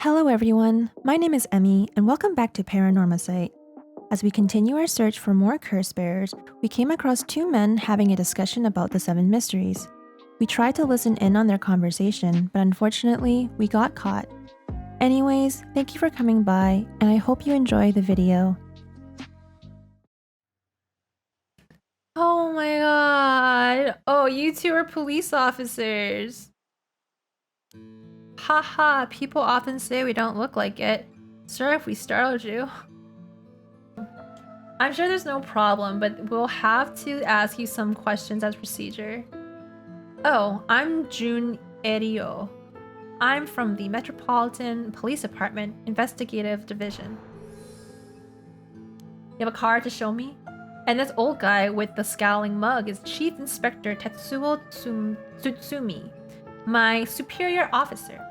Hello everyone, my name is Emmy and welcome back to Paranormasight. As we continue our search for more curse bearers, we came across two men having a discussion about the 7 mysteries. We tried to listen in on their conversation, but unfortunately, we got caught. Anyways, thank you for coming by, and I hope you enjoy the video. Oh my god. Oh, you two are police officers. Haha, people often say we don't look like it. Sorry if we startled you. I'm sure there's no problem, but we'll have to ask you some questions as procedure. Oh, I'm Jun Erio. I'm from the Metropolitan Police Department Investigative Division. You have a card to show me? And this old guy with the scowling mug is Chief Inspector Tetsuo Tsutsumi, my superior officer.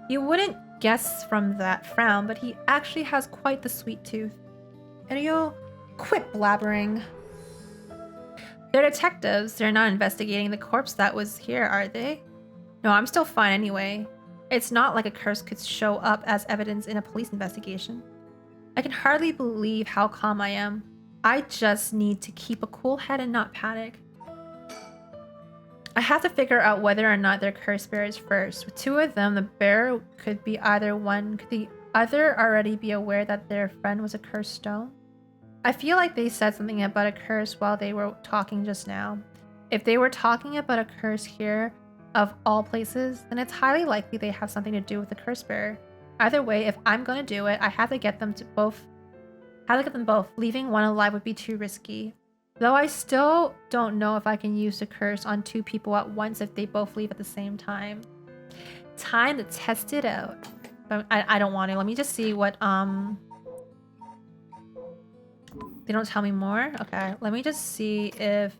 You wouldn't guess from that frown, but he actually has quite the sweet tooth. Ryo, quit blabbering. They're detectives. They're not investigating the corpse that was here, are they? No, I'm still fine anyway. It's not like a curse could show up as evidence in a police investigation. I can hardly believe how calm I am. I just need to keep a cool head and not panic. I have to figure out whether or not they're curse bearers first. With two of them, the bearer could be either one. Could the other already be aware that their friend was a cursed stone? I feel like they said something about a curse while they were talking just now. If they were talking about a curse here, of all places, then it's highly likely they have something to do with the curse bearer. Either way, if I'm gonna do it, I have to get them both. Leaving one alive would be too risky. Though I still don't know if I can use the curse on two people at once if they both leave at the same time. Time to test it out. But I don't want to. Let me just see what, They don't tell me more? Okay, let me just see if...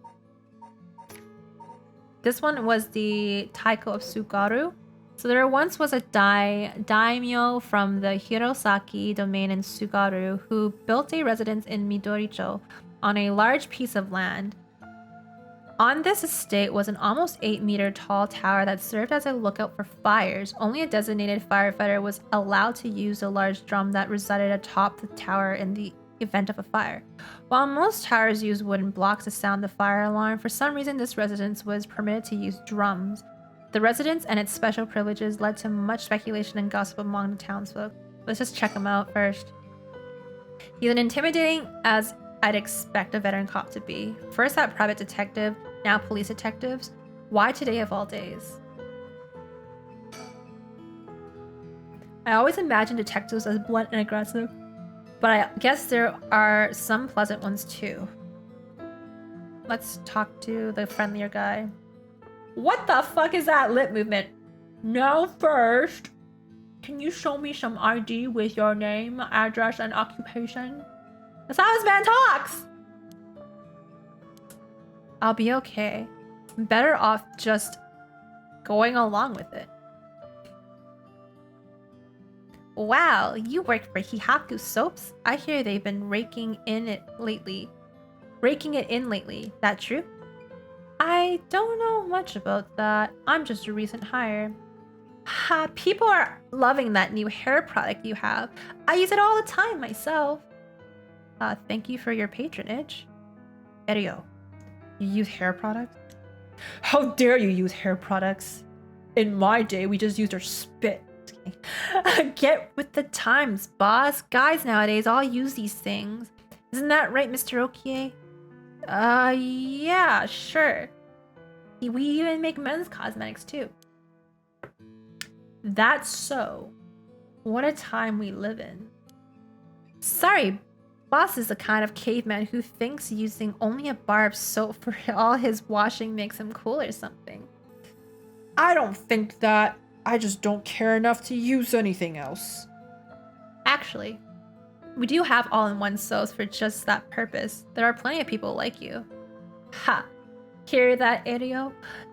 This one was the Taiko of Sugaru. So there once was a daimyo from the Hirosaki domain in Sugaru who built a residence in Midoricho on a large piece of land. On this estate was an almost 8-meter tall tower that served as a lookout for fires. Only a designated firefighter was allowed to use the large drum that resided atop the tower in the event of a fire. While most towers use wooden blocks to sound the fire alarm, for some reason this residence was permitted to use drums. The residence and its special privileges led to much speculation and gossip among the townsfolk. Let's just check him out first. He's an intimidating as I'd expect a veteran cop to be. First that private detective, now police detectives. Why today of all days? I always imagined detectives as blunt and aggressive, but I guess there are some pleasant ones too. Let's talk to the friendlier guy. What the fuck is that lip movement? Now first, can you show me some ID with your name, address, and occupation? That's how this man talks! I'll be okay. I'm better off just going along with it. Wow, you work for Hihaku Soaps? I hear they've been raking it in lately. That true? I don't know much about that. I'm just a recent hire. Ha, people are loving that new hair product you have. I use it all the time myself. Thank you for your patronage. Erio, you use hair products? How dare you use hair products? In my day, we just used our spit. Get with the times, boss. Guys nowadays all use these things. Isn't that right, Mr. Okie? Yeah, sure. We even make men's cosmetics too. That's so. What a time we live in. Sorry, boss is the kind of caveman who thinks using only a bar of soap for all his washing makes him cool or something. I don't think that. I just don't care enough to use anything else. Actually, we do have all-in-one soaps for just that purpose. There are plenty of people like you. Ha! Hear that, Erio?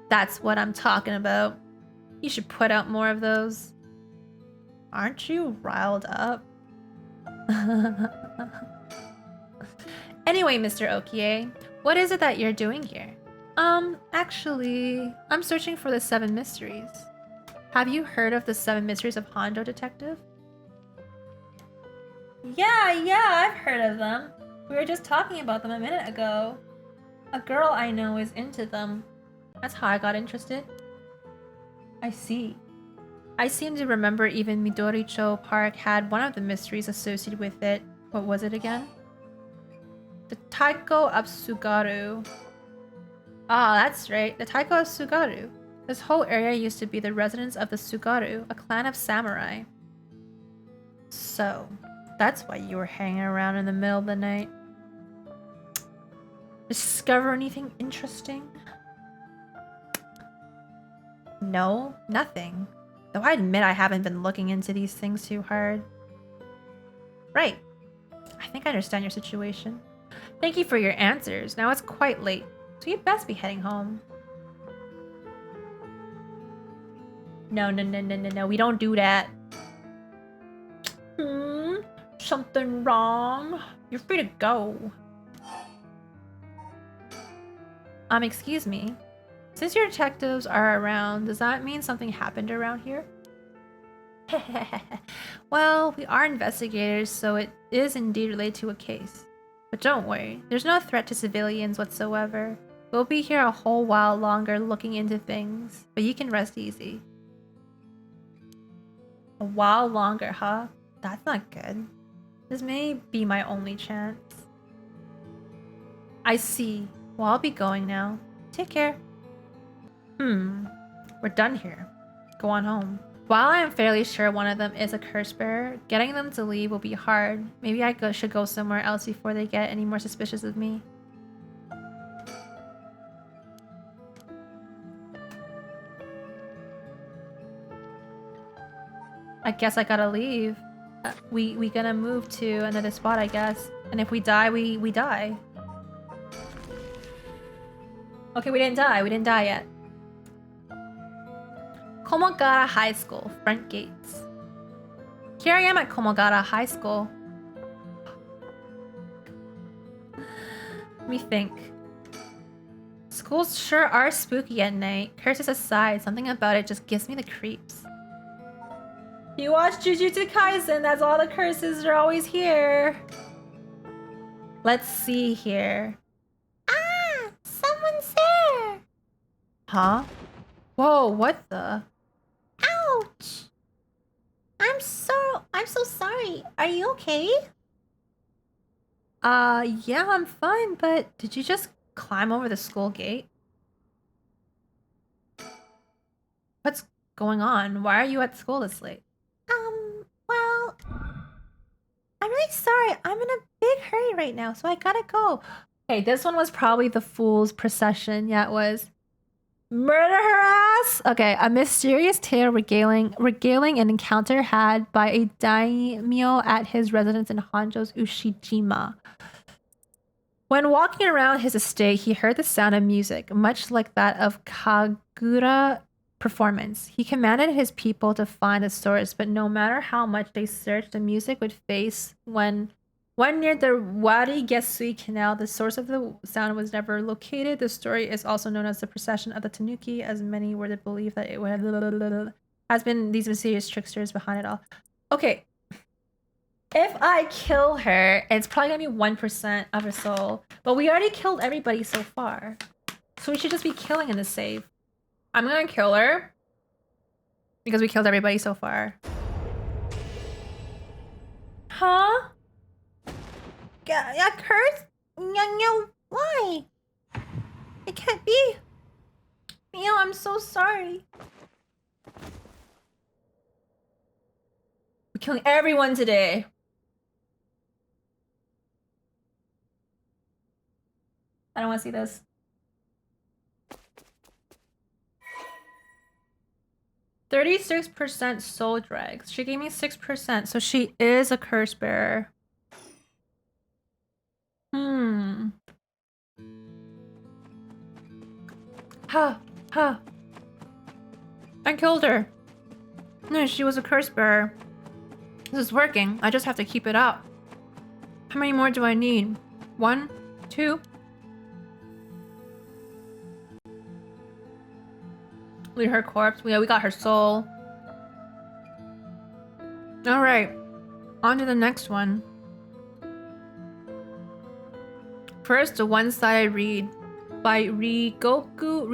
That's what I'm talking about. You should put out more of those. Aren't you riled up? Anyway, Mr. Okie, what is it that you're doing here? Actually, I'm searching for the 7 mysteries. Have you heard of the 7 Mysteries of Hondo, Detective? Yeah, I've heard of them. We were just talking about them a minute ago. A girl I know is into them. That's how I got interested. I see. I seem to remember even Midoricho Park had one of the mysteries associated with it. What was it again? The Taiko of Sugaru. Ah, that's right. The Taiko of Sugaru. This whole area used to be the residence of the Sugaru, a clan of samurai. So, that's why you were hanging around in the middle of the night. Discover anything interesting? No, nothing. Though I admit I haven't been looking into these things too hard. Right. I think I understand your situation. Thank you for your answers. Now it's quite late, so you'd best be heading home. No, we don't do that. Something wrong? You're free to go. Excuse me. Since your detectives are around, does that mean something happened around here? Well, we are investigators, so it is indeed related to a case. But don't worry, there's no threat to civilians whatsoever. We'll be here a whole while longer looking into things, but you can rest easy. A while longer, huh? That's not good. This may be my only chance. I see. Well, I'll be going now. Take care. We're done here. Go on home. While I am fairly sure one of them is a curse bearer, getting them to leave will be hard. Maybe I should go somewhere else before they get any more suspicious of me. I guess I gotta leave. We gonna move to another spot, I guess. And if we die, we die. Okay, we didn't die. We didn't die yet. Komogara High School, front gates. Here I am at Komogara High School. Let me think. Schools sure are spooky at night. Curses aside, something about it just gives me the creeps. You watch Jujutsu Kaisen, that's all the curses are always here. Let's see here. Ah! Someone's there! Huh? Whoa, what the? Ouch! I'm so sorry. Are you okay? Yeah, I'm fine, but did you just climb over the school gate? What's going on? Why are you at school this late? Well, I'm really sorry. I'm in a big hurry right now, so I gotta go. Okay, this one was probably the fool's procession. Yeah, it was. Murder her ass! Okay, a mysterious tale regaling an encounter had by a daimyo at his residence in Honjo's Ushijima. When walking around his estate, he heard the sound of music, much like that of Kagura performance. He commanded his people to find the source, but no matter how much they searched, the music would face when near the Wari Gesui Canal, the source of the sound was never located. The story is also known as the procession of the Tanuki, as many were to believe that it would have has been these mysterious tricksters behind it all. Okay. If I kill her, it's probably gonna be 1% of her soul. But we already killed everybody so far. So we should just be killing in the save. I'm gonna kill her. Because we killed everybody so far. Huh? Yeah, curse? No, why? It can't be. Mio, I'm so sorry. We're killing everyone today. I don't want to see this. %36% soul dregs. She gave me 6%, so she is a curse bearer. Ha. I killed her. No, she was a curse bearer. This is working. I just have to keep it up. How many more do I need? 1? 2? Loot her corpse. Yeah, we got her soul. All right, on to the next one. First, a one-sided read by Ryogoku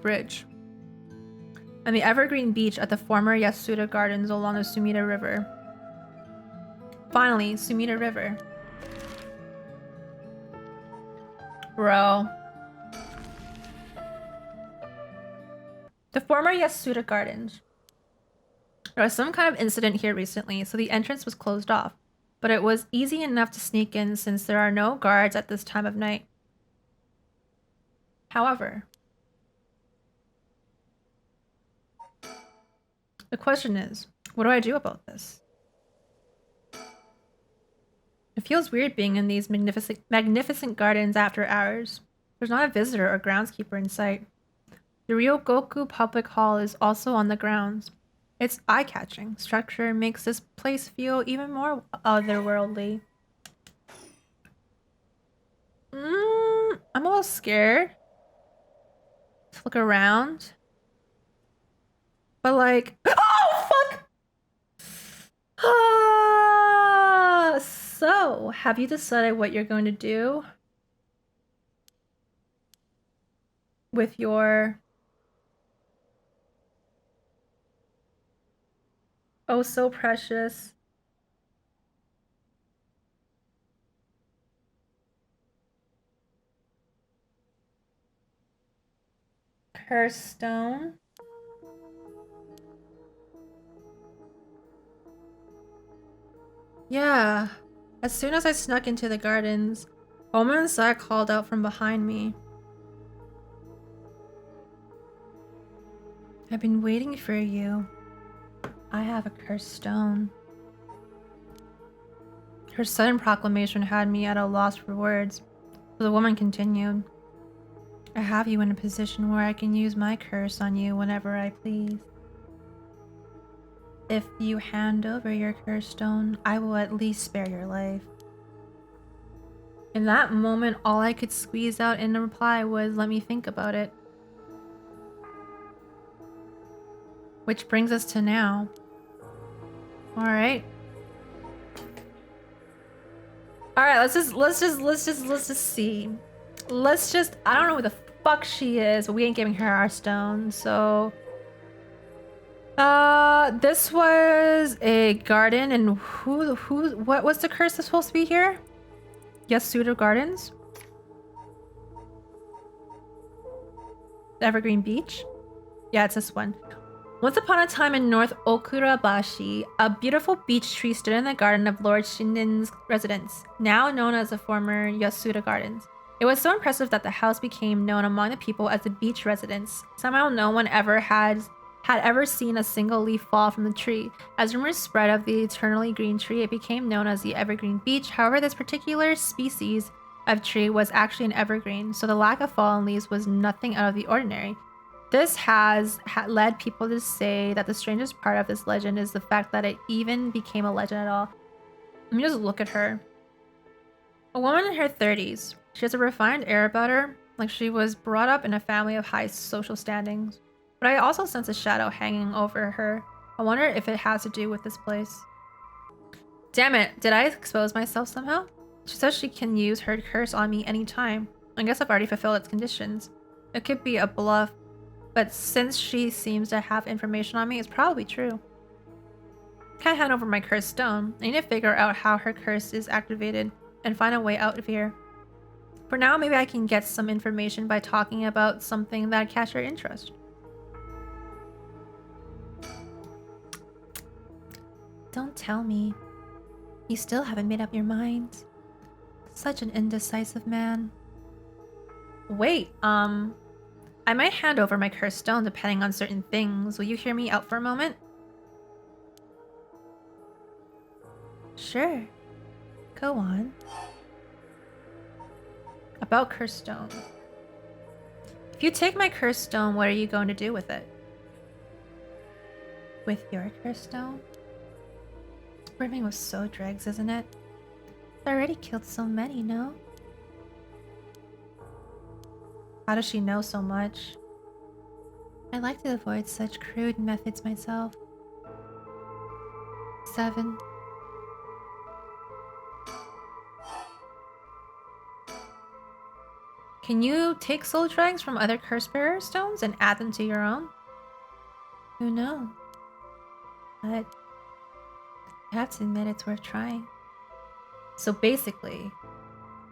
Bridge on the evergreen beach at the former Yasuda Gardens along the Sumida River. Finally, Sumida River. Bro. The former Yasuda Gardens. There was some kind of incident here recently, so the entrance was closed off. But it was easy enough to sneak in since there are no guards at this time of night. However, the question is, what do I do about this? It feels weird being in these magnificent gardens after hours. There's not a visitor or groundskeeper in sight. The Ryogoku Public Hall is also on the grounds. Its eye-catching structure makes this place feel even more otherworldly. I'm a little scared to look around. But like, oh fuck! So, have you decided what you're going to do with your oh so precious cursed stone? Yeah. As soon as I snuck into the gardens, a woman inside called out from behind me. I've been waiting for you. I have a cursed stone. Her sudden proclamation had me at a loss for words, so the woman continued. I have you in a position where I can use my curse on you whenever I please. If you hand over your curse stone, I will at least spare your life. In that moment, all I could squeeze out in a reply was, let me think about it. Which brings us to now. Alright. Alright, let's just see. I don't know who the fuck she is, but we ain't giving her our stone, so this was a garden, and what was the curse that's supposed to be here? Yasuda Gardens? Evergreen Beach? Yeah, it's this one. Once upon a time in North Okurabashi, a beautiful beech tree stood in the garden of Lord Shinden's residence, now known as the former Yasuda Gardens. It was so impressive that the house became known among the people as the beech residence. Somehow no one had ever seen a single leaf fall from the tree. As rumors spread of the eternally green tree, it became known as the evergreen beech. However, this particular species of tree was actually an evergreen, so the lack of fallen leaves was nothing out of the ordinary. This has led people to say that the strangest part of this legend is the fact that it even became a legend at all. Let me just look at her. A woman in her 30s. She has a refined air about her, like she was brought up in a family of high social standings. But I also sense a shadow hanging over her. I wonder if it has to do with this place. Damn it, did I expose myself somehow? She says she can use her curse on me anytime. I guess I've already fulfilled its conditions. It could be a bluff, but since she seems to have information on me, it's probably true. Can't hand over my cursed stone. I need to figure out how her curse is activated and find a way out of here. For now, maybe I can get some information by talking about something that catch her interest. Don't tell me. You still haven't made up your mind. Such an indecisive man. Wait, I might hand over my cursed stone depending on certain things. Will you hear me out for a moment? Sure. Go on. About cursed stone. If you take my cursed stone, what are you going to do with it? With your cursed stone? Brimming with so dregs, isn't it? I already killed so many, no? How does she know so much? I like to avoid such crude methods myself. 7. Can you take soul dregs from other curse bearer stones and add them to your own? Who knows? But I have to admit it's worth trying. So basically,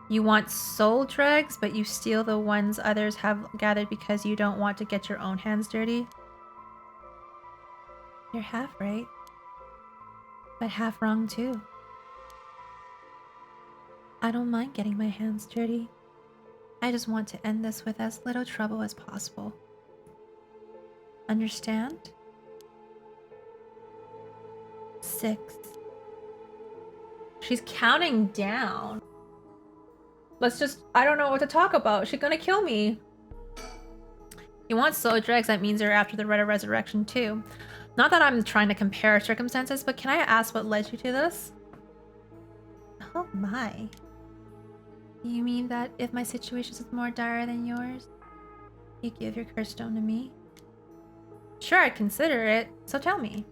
you want soul dregs, but you steal the ones others have gathered because you don't want to get your own hands dirty? You're half right, but half wrong too. I don't mind getting my hands dirty. I just want to end this with as little trouble as possible. Understand? 6. She's counting down. I don't know what to talk about. She's gonna kill me. You want soul dregs, that means you're after the Red of Resurrection too. Not that I'm trying to compare circumstances, but can I ask what led you to this? Oh my. You mean that if my situation is more dire than yours, you give your curse stone to me? Sure, I'd consider it, so tell me.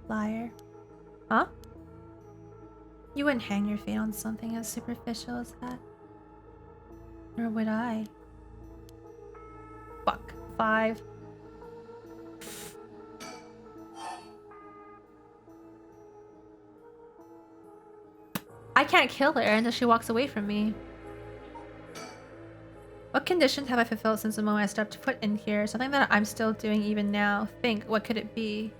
Liar. Huh? You wouldn't hang your fate on something as superficial as that. Nor would I. Fuck. 5. I can't kill her until she walks away from me. What conditions have I fulfilled since the moment I stepped foot in here? Something that I'm still doing even now. Think, what could it be?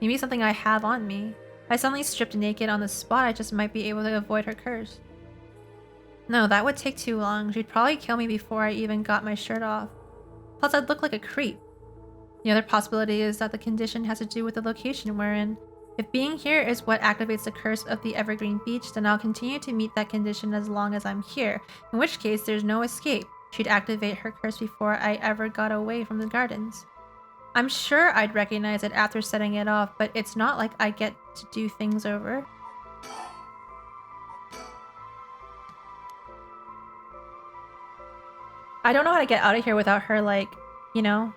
Maybe something I have on me. If I suddenly stripped naked on the spot, I just might be able to avoid her curse. No, that would take too long. She'd probably kill me before I even got my shirt off. Plus, I'd look like a creep. The other possibility is that the condition has to do with the location we're in. If being here is what activates the curse of the Evergreen Beach, then I'll continue to meet that condition as long as I'm here, in which case there's no escape. She'd activate her curse before I ever got away from the gardens. I'm sure I'd recognize it after setting it off, but it's not like I get to do things over. I don't know how to get out of here without her, like, you know?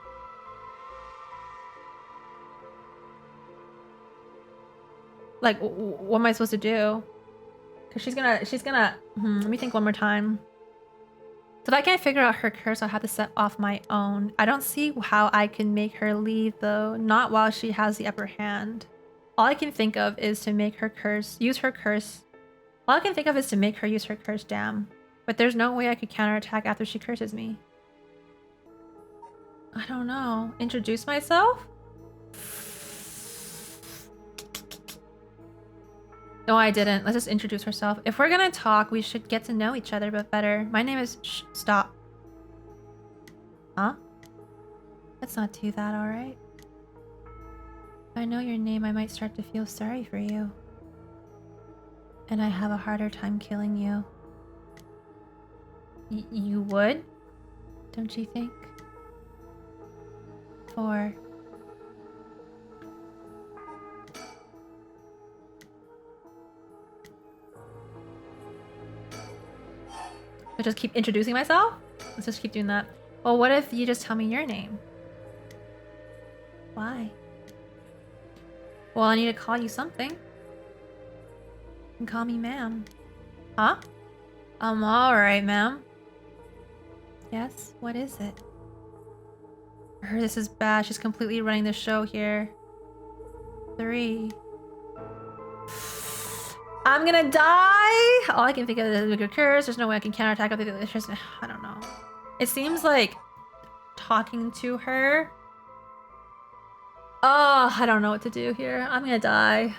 Like, what am I supposed to do? Because she's gonna, let me think one more time. So if I can't figure out her curse, I'll have to set off my own. I don't see how I can make her leave, though. Not while she has the upper hand. All I can think of is to make her use her curse. All I can think of is to make her use her curse, damn. But there's no way I could counterattack after she curses me. I don't know. Introduce myself? No, I didn't. Let's just introduce herself. If we're gonna talk, we should get to know each other a bit better. My name is... stop. Huh? Let's not do that, alright? If I know your name, I might start to feel sorry for you. And I have a harder time killing you. You would? Don't you think? 4. So just keep introducing myself? Let's just keep doing that. Well, what if you just tell me your name? Why? Well, I need to call you something. You can call me ma'am. Huh? Alright, ma'am. Yes? What is it? This is bad. She's completely running the show here. 3. I'm gonna die! All I can think of is a curse. There's no way I can counterattack with it. I don't know. It seems like talking to her. Oh, I don't know what to do here. I'm gonna die.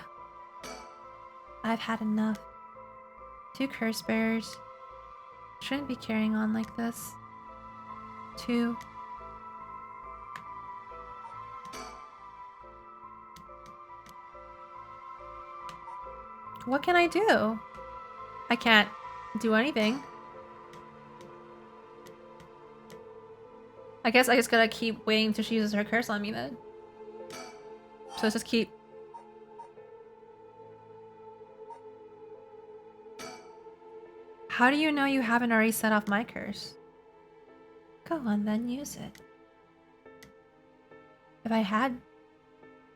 I've had enough. 2 curse bearers. Shouldn't be carrying on like this. 2. What can I do? I can't do anything. I guess I just gotta keep waiting until she uses her curse on me then. So let's just keep... How do you know you haven't already set off my curse? Go on then, use it. If I had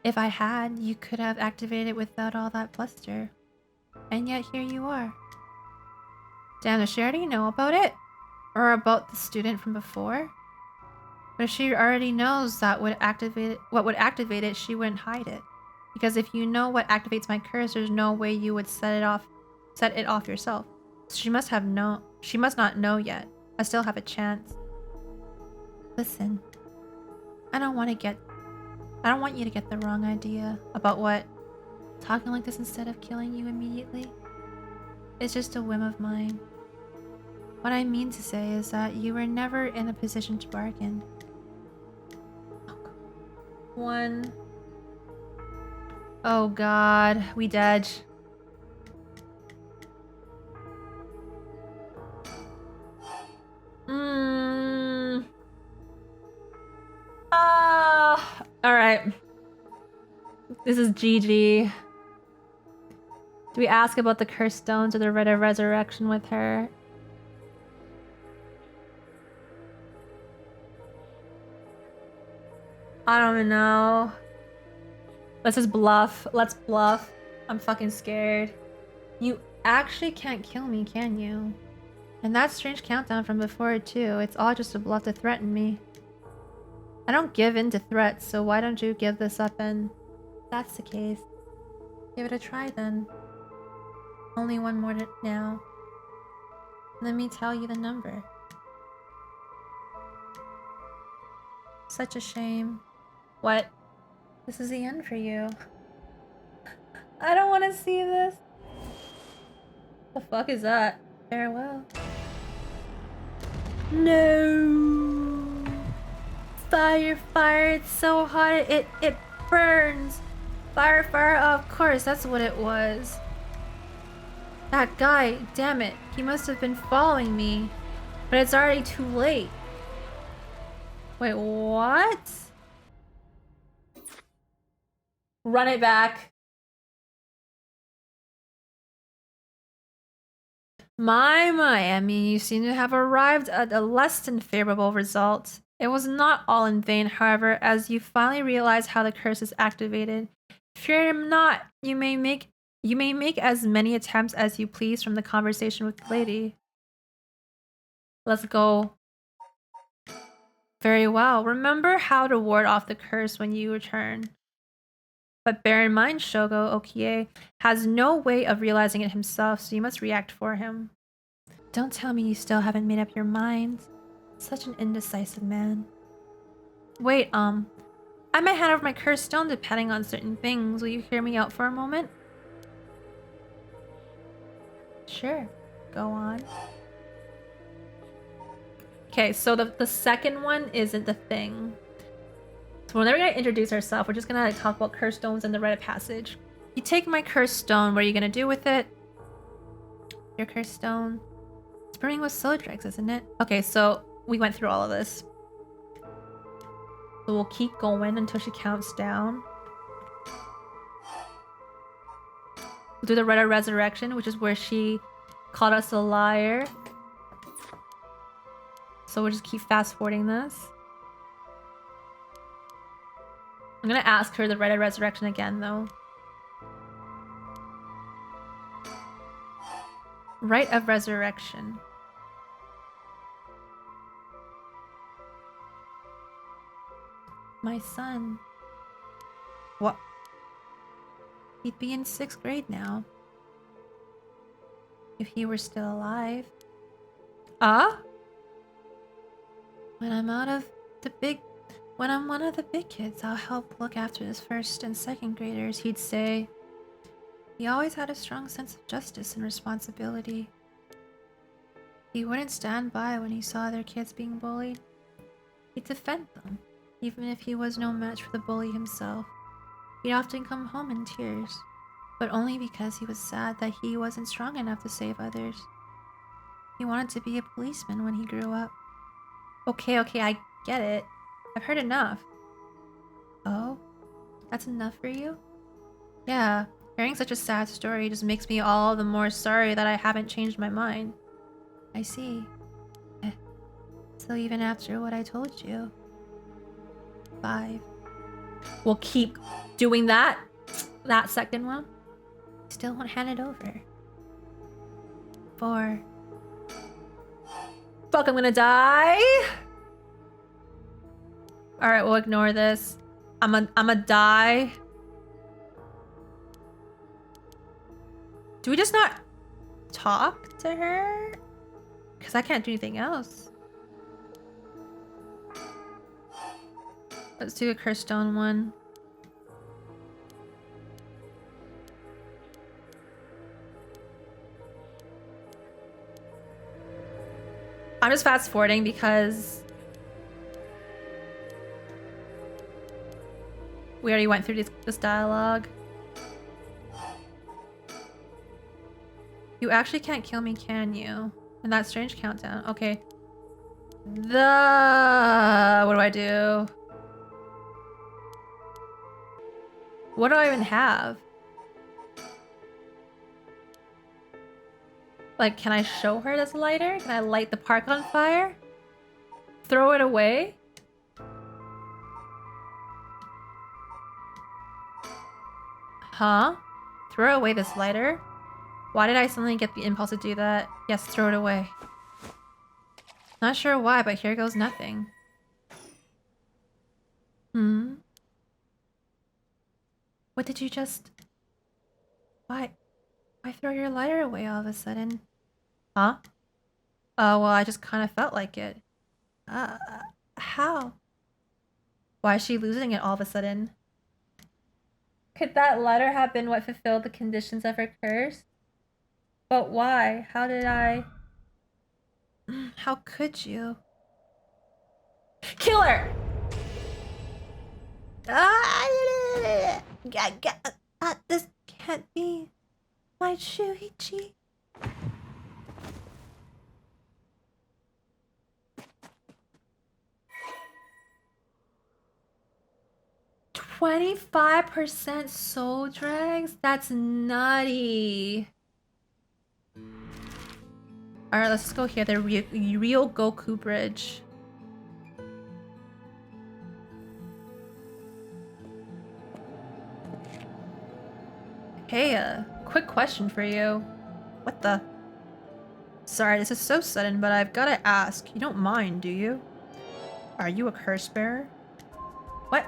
If I had, you could have activated it without all that bluster. And yet here you are. Damn, does she already know about it? Or about the student from before? But if she already knows that what would activate it, she wouldn't hide it. Because if you know what activates my curse, there's no way you would set it off yourself. So she must not know yet. I still have a chance. Listen, I don't want you to get the wrong idea about what talking like this instead of killing you immediately. It's just a whim of mine. What I mean to say is that you were never in a position to bargain. One. Oh god, we dead. Alright. This is GG. Do we ask about the cursed stones or the Red of Resurrection with her? I don't even know. Let's just bluff. Let's bluff. I'm fucking scared. You actually can't kill me, can you? And that strange countdown from before too. It's all just a bluff to threaten me. I don't give in to threats, so why don't you give this up and... If that's the case, give it a try then. Only one more now. Let me tell you the number. Such a shame. What? This is the end for you. I don't want to see this. The fuck is that? Farewell. No. Fire, fire, it's so hot, it burns. Fire, fire, of course, that's what it was. That guy, damn it, he must have been following me. But it's already too late. Wait, what? Run it back. My, Emmy, you seem to have arrived at a less than favorable result. It was not all in vain, however, as you finally realize how the curse is activated. Fear him not. You may make as many attempts as you please from the conversation with the lady. Let's go. Very well. Remember how to ward off the curse when you return. But bear in mind, Shogo Okie has no way of realizing it himself, so you must react for him. Don't tell me you still haven't made up your mind. Such an indecisive man. Wait, I might hand over my cursed stone depending on certain things. Will you hear me out for a moment? Sure. Go on. Okay, so the second one isn't the thing. So we're never gonna introduce ourselves. We're just gonna talk about cursed stones and the rite of passage. You take my cursed stone. What are you gonna do with it? Your cursed stone. It's burning with soul dregs, isn't it? Okay, so we went through all of this. So we'll keep going until she counts down. We'll do the Red of Resurrection, which is where she called us a liar. So we'll just keep fast forwarding this. I'm gonna ask her the Red of Resurrection again, though. Rite of Resurrection. My son. What? He'd be in 6th grade now. If he were still alive. When I'm one of the big kids, I'll help look after his 1st and 2nd graders, he'd say. He always had a strong sense of justice and responsibility. He wouldn't stand by when he saw other kids being bullied. He'd defend them, even if he was no match for the bully himself. He'd often come home in tears, but only because he was sad that he wasn't strong enough to save others. He wanted to be a policeman when he grew up. Okay, I get it. I've heard enough. Oh? That's enough for you? Yeah, hearing such a sad story just makes me all the more sorry that I haven't changed my mind. I see. So even after what I told you. 5. We'll keep doing that second one. Still won't hand it over. 4. Fuck, I'm gonna die. All right, we'll ignore this. I'm a die. Do we just not talk to her? Because I can't do anything else. Let's do a cursed stone one. I'm just fast forwarding because we already went through this dialogue. You actually can't kill me, can you? In that strange countdown. Okay. What do I do? What do I even have? Like, can I show her this lighter? Can I light the park on fire? Throw it away? Huh? Throw away this lighter? Why did I suddenly get the impulse to do that? Yes, throw it away. Not sure why, but here goes nothing. Hmm? What did you just... Why throw your lighter away all of a sudden? Huh? Oh, well, I just kind of felt like it. How? Why is she losing it all of a sudden? Could that letter have been what fulfilled the conditions of her curse? But why? How did I... How could you? Kill her! This can't be my Shuichi. "25% soul drags? That's nutty." Alright, let's just go here. The real Goku bridge. Hey, quick question for you. What the? Sorry, this is so sudden, but I've gotta ask. You don't mind, do you? Are you a curse bearer? What?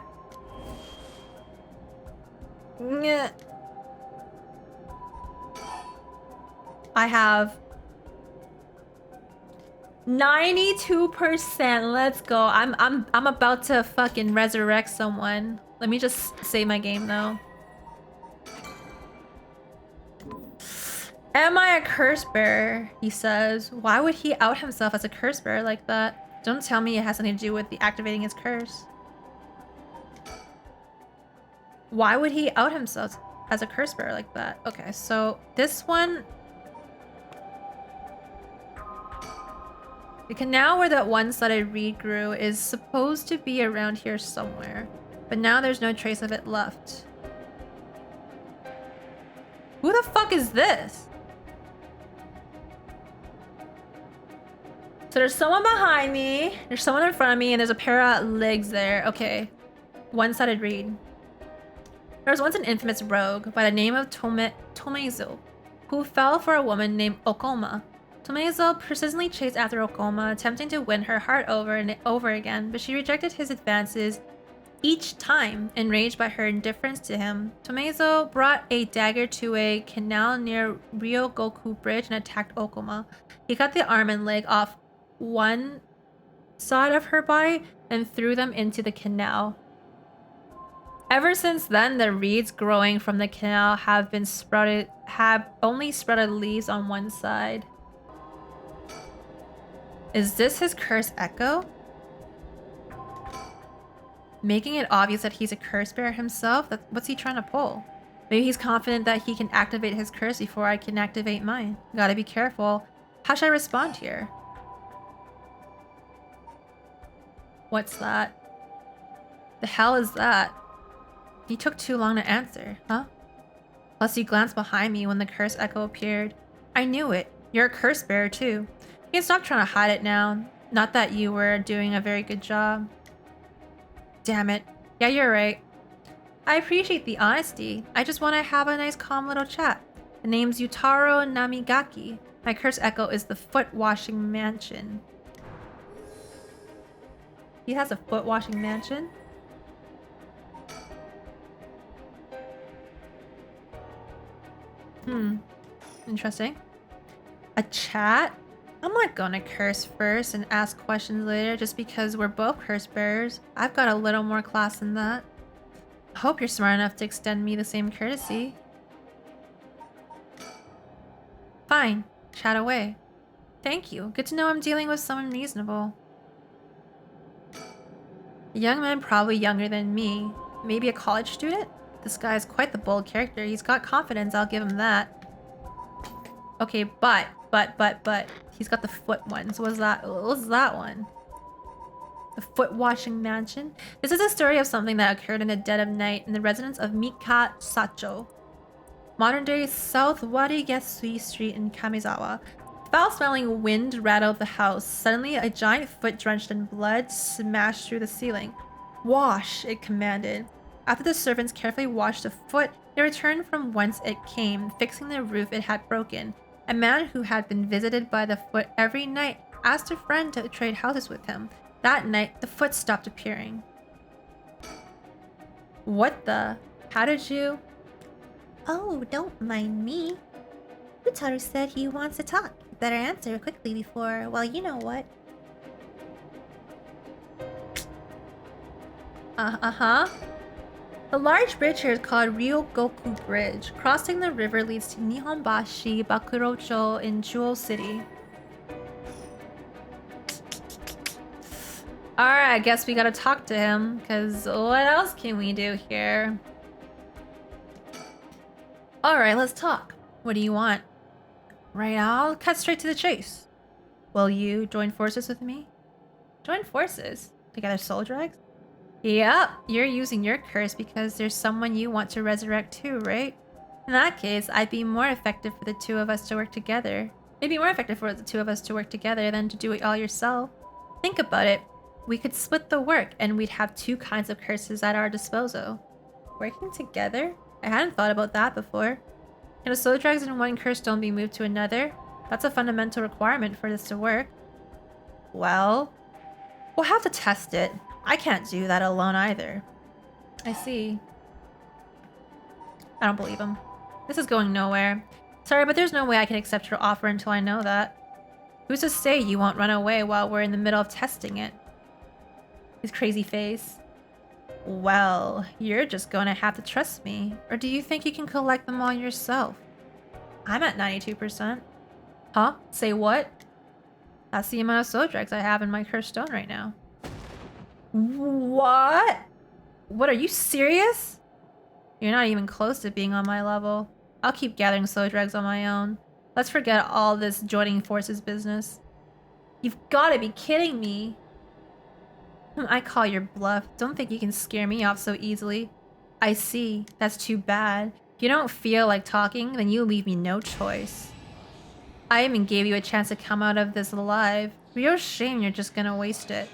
Nyeh. I have 92%. Let's go. I'm about to fucking resurrect someone. Let me just save my game though. Am I a curse bearer? He says. Why would he out himself as a curse bearer like that? Don't tell me it has something to do with the activating his curse. Why would he out himself as a curse bearer like that? Okay, so this one... The canal where that one-sided reed grew is supposed to be around here somewhere, but now there's no trace of it left. Who the fuck is this? So there's someone behind me, there's someone in front of me, and there's a pair of legs there. Okay. One-sided reed. There was once an infamous rogue by the name of Tomezo, who fell for a woman named Okoma. Tomezo persistently chased after Okoma, attempting to win her heart over and over again, but she rejected his advances each time. Enraged by her indifference to him, Tomezo brought a dagger to a canal near Ryogoku Bridge and attacked Okoma. He cut the arm and leg off one side of her body and threw them into the canal. Ever since then, the reeds growing from the canal have only sprouted leaves on one side. Is this his curse echo? Making it obvious that he's a curse bearer himself? What's he trying to pull? Maybe he's confident that he can activate his curse before I can activate mine. Gotta be careful. How should I respond here? What's that? The hell is that? He took too long to answer, huh? Plus, he glanced behind me when the curse echo appeared. I knew it. You're a curse bearer, too. You can stop trying to hide it now. Not that you were doing a very good job. Damn it. Yeah, you're right. I appreciate the honesty. I just want to have a nice calm little chat. The name's Yutaro Namigaki. My curse echo is the foot washing mansion. He has a foot washing mansion? Interesting. A chat? I'm not gonna curse first and ask questions later just because we're both curse bearers. I've got a little more class than that. I hope you're smart enough to extend me the same courtesy. Fine. Chat away. Thank you. Good to know I'm dealing with someone reasonable. A young man probably younger than me. Maybe a college student? This guy is quite the bold character. He's got confidence, I'll give him that. Okay, but. He's got the foot one. So what's that one? The foot washing mansion? This is a story of something that occurred in the dead of night in the residence of Mika Sacho, modern-day South Warigesui Street in Kamizawa. Foul-smelling wind rattled the house. Suddenly, a giant foot drenched in blood smashed through the ceiling. Wash, it commanded. After the servants carefully washed the foot, they returned from whence it came, fixing the roof it had broken. A man who had been visited by the foot every night asked a friend to trade houses with him. That night, the foot stopped appearing. What the? How did you? Oh, don't mind me. Utaru said he wants to talk. You better answer quickly before, well, you know what. Uh-huh. The large bridge here is called Ryogoku Bridge. Crossing the river leads to Nihonbashi Bakurocho in Chuo City. Alright, I guess we gotta talk to him, because what else can we do here? Alright, let's talk. What do you want? Right, I'll cut straight to the chase. Will you join forces with me? Join forces? Together soul drags? Yep, you're using your curse because there's someone you want to resurrect too, right? In that case, I'd be more effective for the two of us to work together. It'd be more effective for the two of us to work together than to do it all yourself. Think about it. We could split the work and we'd have two kinds of curses at our disposal. Working together? I hadn't thought about that before. Can a soul drags in one curse stone be moved to another? That's a fundamental requirement for this to work. Well, we'll have to test it. I can't do that alone either. I see. I don't believe him. This is going nowhere. Sorry, but there's no way I can accept your offer until I know that. Who's to say you won't run away while we're in the middle of testing it? His crazy face. Well, you're just gonna have to trust me. Or do you think you can collect them all yourself? I'm at 92%. Huh? Say what? That's the amount of soul dregs I have in my cursed stone right now. What? What, are you serious? You're not even close to being on my level. I'll keep gathering soul dregs on my own. Let's forget all this joining forces business. You've gotta be kidding me. I call your bluff. Don't think you can scare me off so easily. I see. That's too bad. If you don't feel like talking, then you leave me no choice. I even gave you a chance to come out of this alive. Real shame you're just gonna waste it.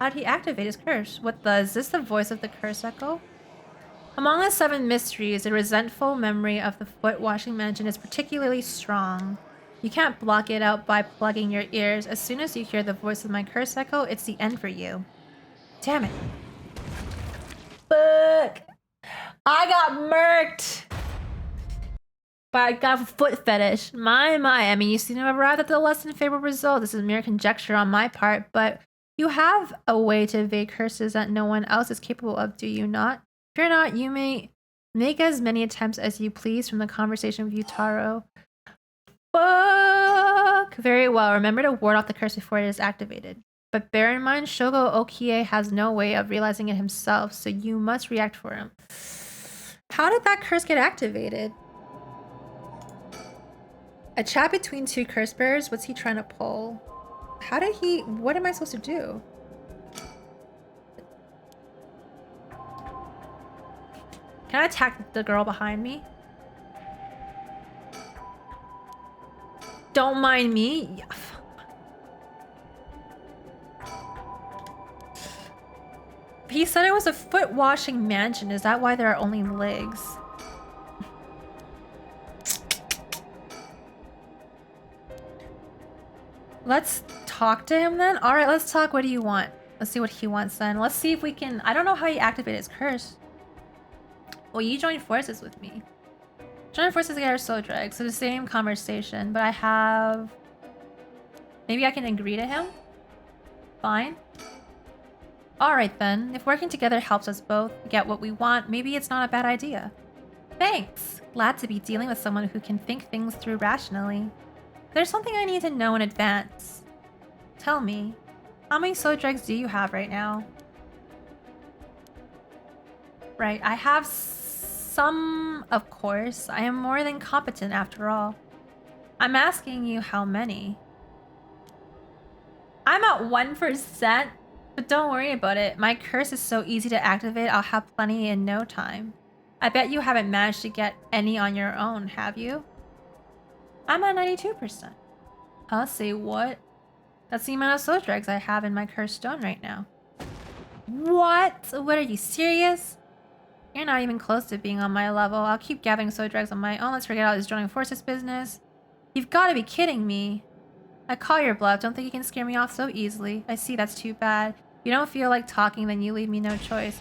How'd he activate his curse? What the? Is this the voice of the curse echo? Among the 7 mysteries, the resentful memory of the foot washing mansion is particularly strong. You can't block it out by plugging your ears. As soon as you hear the voice of my curse echo, it's the end for you. Damn it. Fuck! I got murked! But I got a foot fetish. My, I mean, you seem to have arrived at the less than favorable result. This is mere conjecture on my part, but you have a way to evade curses that no one else is capable of, do you not? Fear not, you may make as many attempts as you please from the conversation with Yutaro. Fuck! Very well, remember to ward off the curse before it is activated. But bear in mind, Shogo Okie has no way of realizing it himself, so you must react for him. How did that curse get activated? A chat between 2 curse bearers? What's he trying to pull? How did he... What am I supposed to do? Can I attack the girl behind me? Don't mind me. he said it was a foot washing mansion. Is that why there are only legs? Let's talk to him then. All right, let's talk. What do you want? Let's see what he wants then. Let's see if we can... I don't know how he activated his curse. Well, you joined forces with me. Join forces to get our soul drag. So the same conversation, but I have... Maybe I can agree to him? Fine. Alright then. If working together helps us both get what we want, maybe it's not a bad idea. Thanks. Glad to be dealing with someone who can think things through rationally. There's something I need to know in advance. Tell me, how many soul dregs do you have right now? Right, I have some, of course. I am more than competent after all. I'm asking you how many. I'm at 1%, but don't worry about it. My curse is so easy to activate, I'll have plenty in no time. I bet you haven't managed to get any on your own, have you? I'm at 92%. Huh? Say what? That's the amount of soul dregs I have in my cursed stone right now. What? What, are you serious? You're not even close to being on my level. I'll keep gathering soul dregs on my own. Let's forget all this joining forces business. You've got to be kidding me. I call your bluff. Don't think you can scare me off so easily. I see, that's too bad. If you don't feel like talking, then you leave me no choice.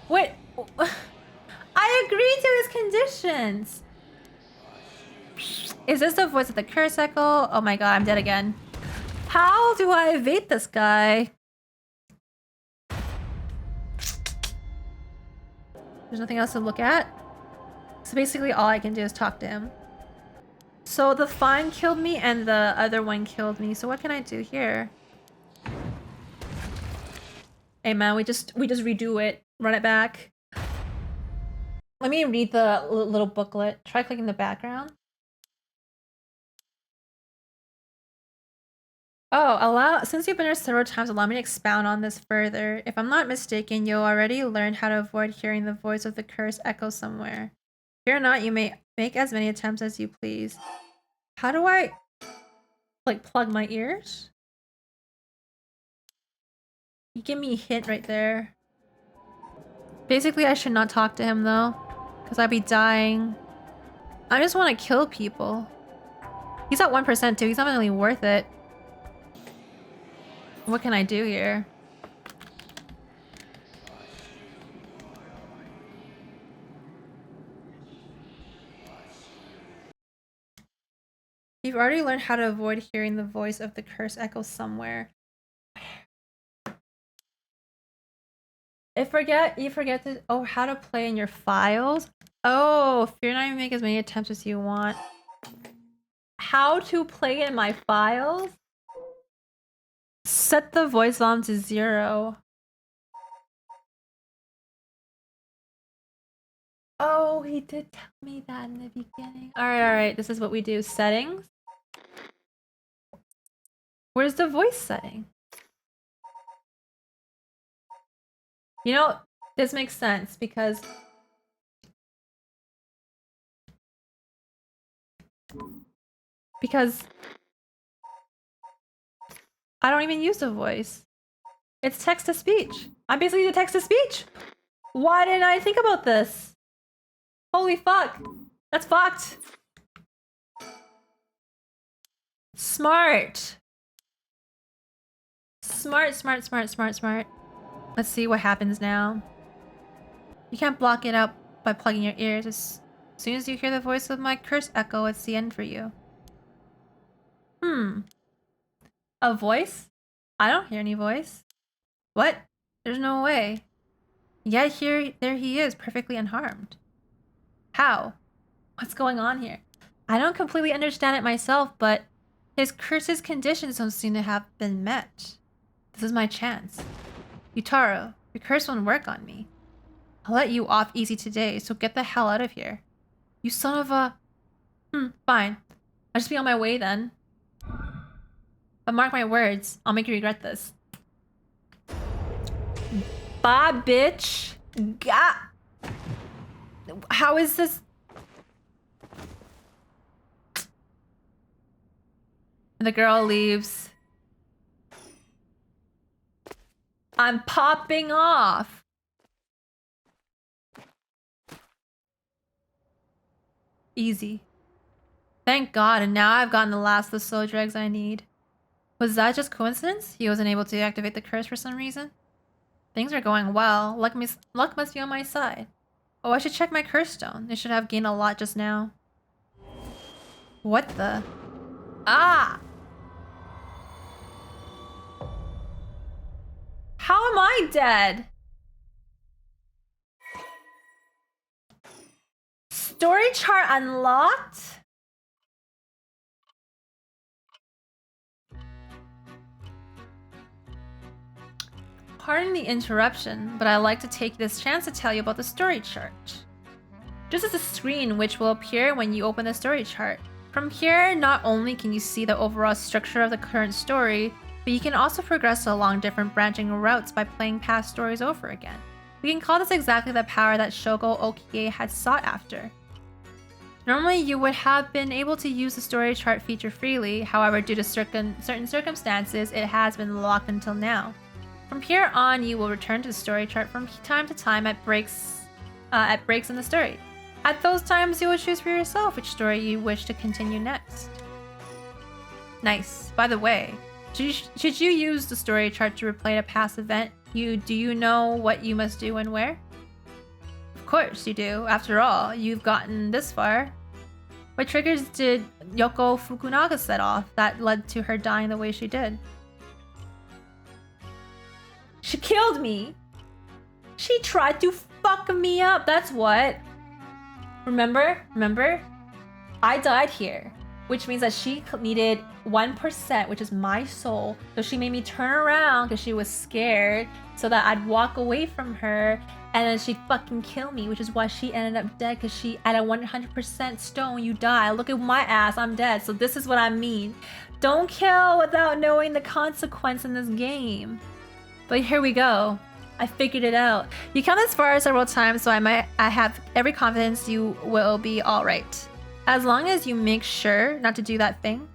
Wait. I agreed to his conditions. Is this the voice of the curse echo? Oh my god, I'm dead again. How do I evade this guy? There's nothing else to look at. So basically all I can do is talk to him. So the fine killed me and the other one killed me. So what can I do here? Hey man, we just redo it. Run it back. Let me read the little booklet. Try clicking the background. Oh, since you've been here several times, allow me to expound on this further. If I'm not mistaken, you'll already learned how to avoid hearing the voice of the curse echo somewhere. Fear not, you may make as many attempts as you please. How do I, like, plug my ears? You give me a hint right there. Basically, I should not talk to him, though, because I'd be dying. I just want to kill people. He's at 1% too. He's not really worth it. What can I do here? You've already learned how to avoid hearing the voice of the curse echo somewhere. You forget to... Oh, how to play in your files? Oh, fear not, you make as many attempts as you want. How to play in my files? Set the voice volume to 0. Oh, he did tell me that in the beginning. Alright, this is what we do. Settings. Where's the voice setting? You know, this makes sense because... I don't even use the voice. It's text-to-speech. I'm basically the text-to-speech. Why didn't I think about this? Holy fuck. That's fucked. Smart. Smart. Let's see what happens now. You can't block it out by plugging your ears. As soon as you hear the voice of my curse echo, it's the end for you. A voice? I don't hear any voice. What? There's no way. Yet there he is, perfectly unharmed. How? What's going on here? I don't completely understand it myself, but his curse's conditions don't seem to have been met. This is my chance. Yutaro, your curse won't work on me. I'll let you off easy today, so get the hell out of here. You son of a... fine. I'll just be on my way then. But mark my words, I'll make you regret this. Bye, bitch. Gah. How is this? The girl leaves. I'm popping off. Easy. Thank God, and now I've gotten the last of the soul dregs I need. Was that just coincidence? He wasn't able to activate the curse for some reason? Things are going well. Luck must be on my side. Oh, I should check my curse stone. It should have gained a lot just now. What the? Ah! How am I dead? Story chart unlocked? Pardon the interruption, but I'd like to take this chance to tell you about the story chart. This is a screen which will appear when you open the story chart. From here, not only can you see the overall structure of the current story, but you can also progress along different branching routes by playing past stories over again. We can call this exactly the power that Shogo Okie had sought after. Normally, you would have been able to use the story chart feature freely, however, due to certain circumstances, it has been locked until now. From here on, you will return to the story chart from time to time at breaks in the story. At those times, you will choose for yourself which story you wish to continue next. Nice. By the way, should you use the story chart to replay a past event, do you know what you must do and where? Of course you do. After all, you've gotten this far. What triggers did Yoko Fukunaga set off that led to her dying the way she did? She killed me! She tried to fuck me up, that's what. Remember? I died here, which means that she needed 1%, which is my soul. So she made me turn around because she was scared so that I'd walk away from her, and then she'd fucking kill me, which is why she ended up dead, because she, at a 100% stone, you die. Look at my ass, I'm dead. So this is what I mean. Don't kill without knowing the consequence in this game. But here we go. I figured it out. You come this far several times, so I have every confidence you will be alright. As long as you make sure not to do that thing.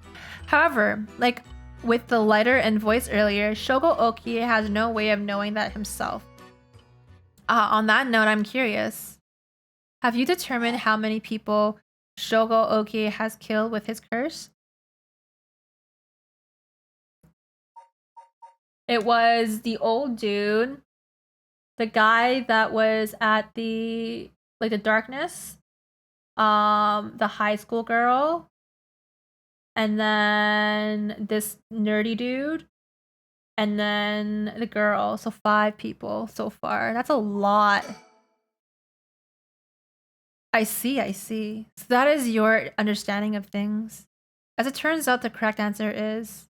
However, like with the letter and voice earlier, Shogo Oki has no way of knowing that himself. On that note, I'm curious. Have you determined how many people Shogo Oki has killed with his curse? It was the old dude, the guy that was at the darkness, the high school girl, and then this nerdy dude, and then the girl. So 5 people so far. That's a lot. I see. So that is your understanding of things. As it turns out, the correct answer is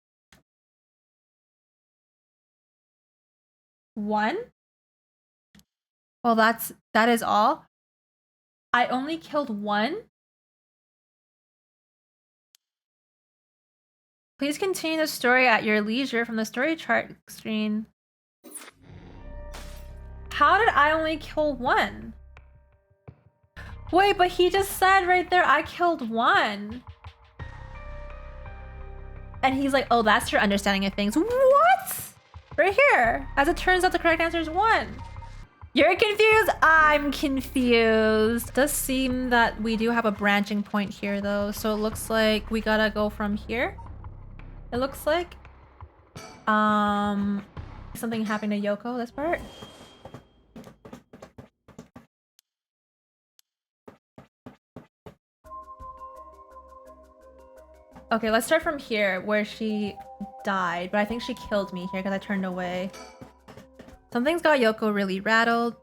1. Well, that is all. I only killed 1. Please continue the story at your leisure from the story chart screen. How did I only kill 1? Wait, but he just said right there I killed 1. And he's like, oh, that's your understanding of things. What? Right here. As it turns out, the correct answer is 1. You're confused? I'm confused. It does seem that we do have a branching point here, though. So it looks like we gotta go from here. It looks like. Something happened to Yoko this part. Okay, let's start from here, where she died. But I think she killed me here because I turned away. Something's got Yoko really rattled.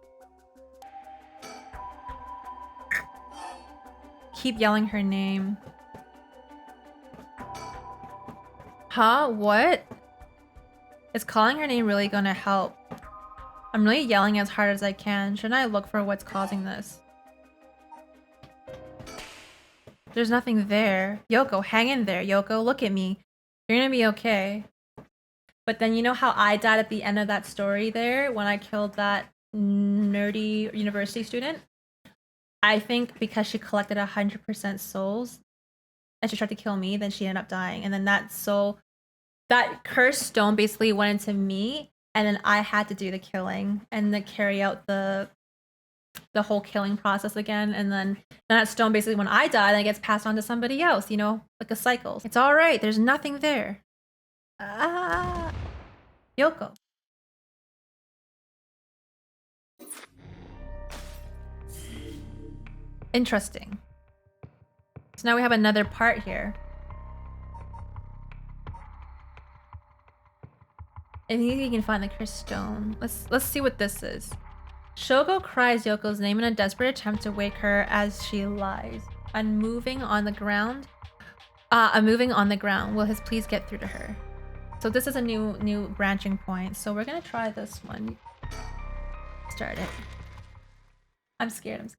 Keep yelling her name. Huh? What? Is calling her name really gonna help? I'm really yelling as hard as I can. Shouldn't I look for what's causing this? There's nothing there. Yoko, hang in there. Yoko, look at me. You're gonna be okay. But then you know how I died at the end of that story there when I killed that nerdy university student? I think because she collected 100% souls and she tried to kill me, then she ended up dying. And then that cursed stone basically went into me, and then I had to do the killing and then carry out the the whole killing process again, and then that stone basically when I die, then it gets passed on to somebody else, you know, like a cycle. It's all right. There's nothing there. Ah, Yoko. Interesting. So now we have another part here. I think we can find the cursed stone. Let's see what this is. Shogo cries Yoko's name in a desperate attempt to wake her as she lies. Unmoving on the ground. Unmoving on the ground. Will his pleas get through to her? So this is a new branching point. So we're gonna try this one. Start it. I'm scared.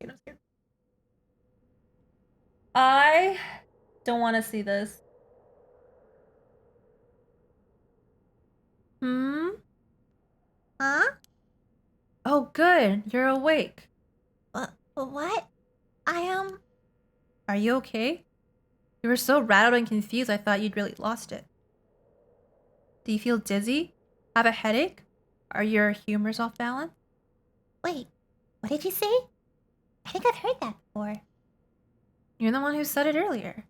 I don't want to see this. Huh? Oh, good. You're awake. What? I am. Are you okay? You were so rattled and confused, I thought you'd really lost it. Do you feel dizzy? Have a headache? Are your humors off balance? Wait, what did you say? I think I've heard that before. You're the one who said it earlier.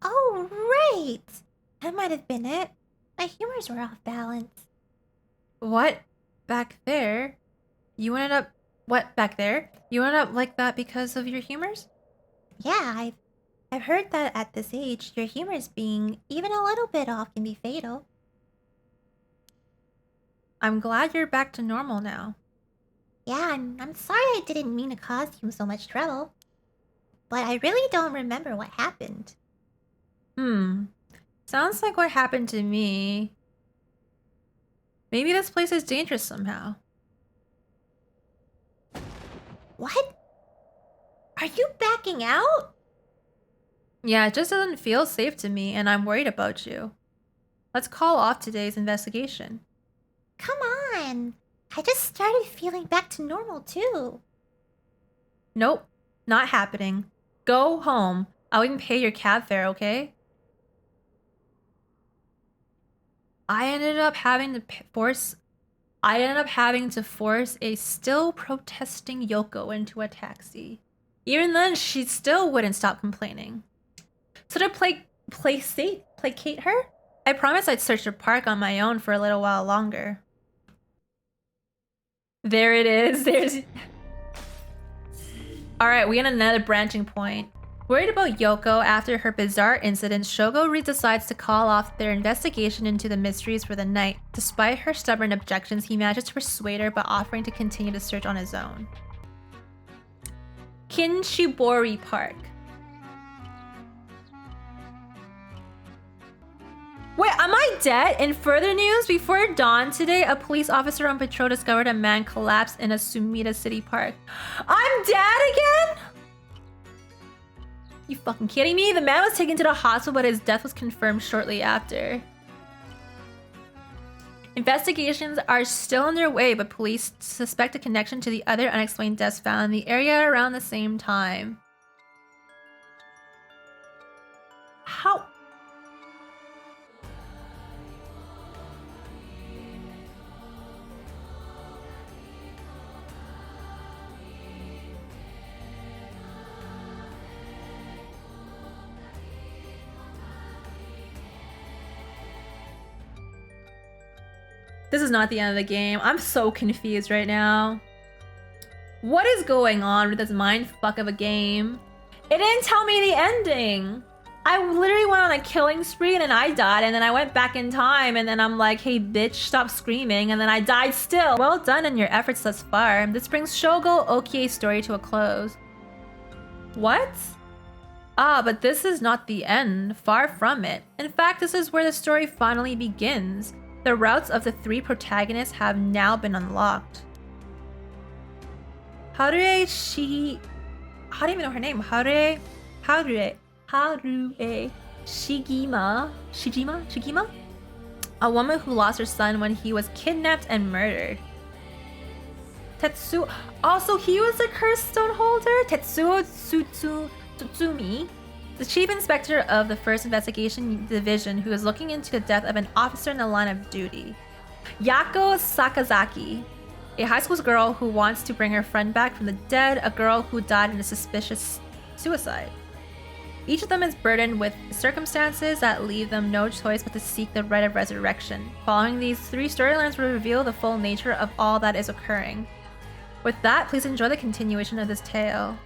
Oh, right! That might have been it. My humors were off balance. What? Back there? You ended up... What, back there? You ended up like that because of your humors? Yeah, I've heard that at this age, your humors being even a little bit off can be fatal. I'm glad you're back to normal now. Yeah, and I'm sorry I didn't mean to cause you so much trouble. But I really don't remember what happened. Sounds like what happened to me. Maybe this place is dangerous somehow. What? Are you backing out? Yeah, it just doesn't feel safe to me, and I'm worried about you. Let's call off today's investigation. Come on. I just started feeling back to normal too. Nope, not happening. Go home. I'll even pay your cab fare, okay? I ended up having to force a still protesting Yoko into a taxi. Even then, she still wouldn't stop complaining. So to placate her, I promised I'd search the park on my own for a little while longer. There it is. Alright, we get another branching point. Worried about Yoko after her bizarre incident, Shogo decides to call off their investigation into the mysteries for the night. Despite her stubborn objections, he manages to persuade her by offering to continue the search on his own. Kinshibori Park. Wait, am I dead? In further news, before dawn today, a police officer on patrol discovered a man collapsed in a Sumida City park. I'm dead again? You fucking kidding me? The man was taken to the hospital, but his death was confirmed shortly after. Investigations are still underway, but police suspect a connection to the other unexplained deaths found in the area around the same time. How? This is not the end of the game. I'm so confused right now. What is going on with this mindfuck of a game? It didn't tell me the ending. I literally went on a killing spree and then I died and then I went back in time and then I'm like, hey bitch, stop screaming, and then I died still. Well done in your efforts thus far. This brings Shogo Okie's story to a close. What? Ah, but this is not the end. Far from it. In fact, this is where the story finally begins. The routes of the three protagonists have now been unlocked. Harue I don't even know her name. Harue Shigima? A woman who lost her son when he was kidnapped and murdered. Tetsuo. Also, he was a cursed stone holder. Tetsuo Tsutsumi, the chief inspector of the 1st Investigation Division, who is looking into the death of an officer in the line of duty. Yako Sakazaki, a high school girl who wants to bring her friend back from the dead, a girl who died in a suspicious suicide. Each of them is burdened with circumstances that leave them no choice but to seek the right of resurrection. Following these 3 storylines will reveal the full nature of all that is occurring. With that, please enjoy the continuation of this tale.